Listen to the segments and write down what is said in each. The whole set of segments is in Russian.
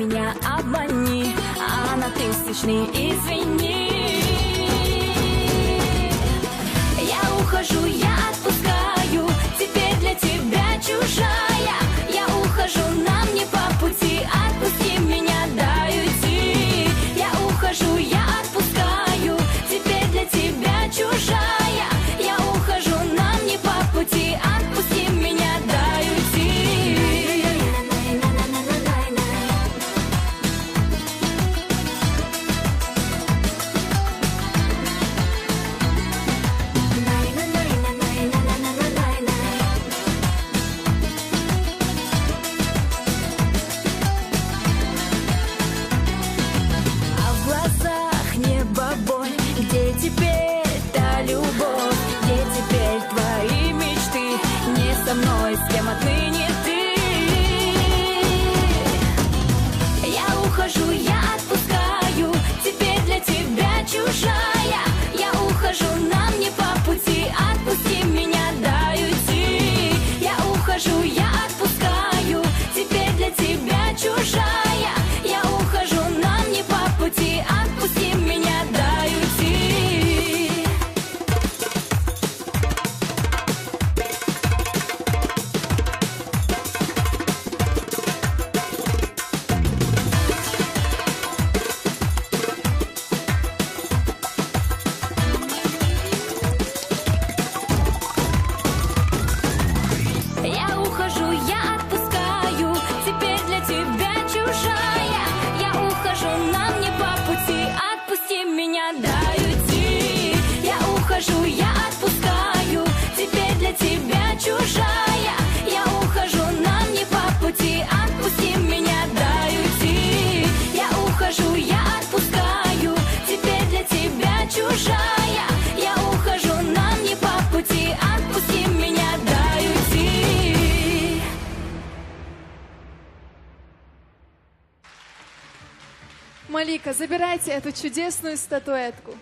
меня обмани, а на тысячный извини. Я ухожу, я отпускаю, теперь для тебя чужая. Я ухожу, нам не по пути, отпусти меня, дай уйти. Я ухожу, я отпускаю, теперь для тебя чужая. Я ухожу, нам не по пути, отпусти меня, дай уйти. А в глазах небо боль, где теперь та любовь, где теперь твои мечты, не со мной, с кем отныне ты. Я ухожу, я отпускаю, теперь для тебя чужая. Я ухожу, нам не по пути, отпусти меня, дай уйти. Я ухожу, я отпускаю, теперь для тебя чужая. Я ухожу, нам не по пути, отпусти меня, дай уйти. Я ухожу, я отпускаю, теперь для тебя чужая. Я ухожу, нам не по пути, отпусти меня, дай уйти. Я ухожу, я отпускаю, теперь для тебя чужая. Я ухожу, нам не по пути, отпусти меня, дай уйти. Я ухожу, я отпускаю, теперь для тебя чужая. Я ухожу, нам не по пути, отпусти меня, дай уйти. Малика, забирайте эту чудесную статуэтку.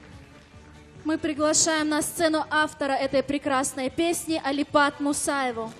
Мы приглашаем на сцену автора этой прекрасной песни Алипат Мусаеву.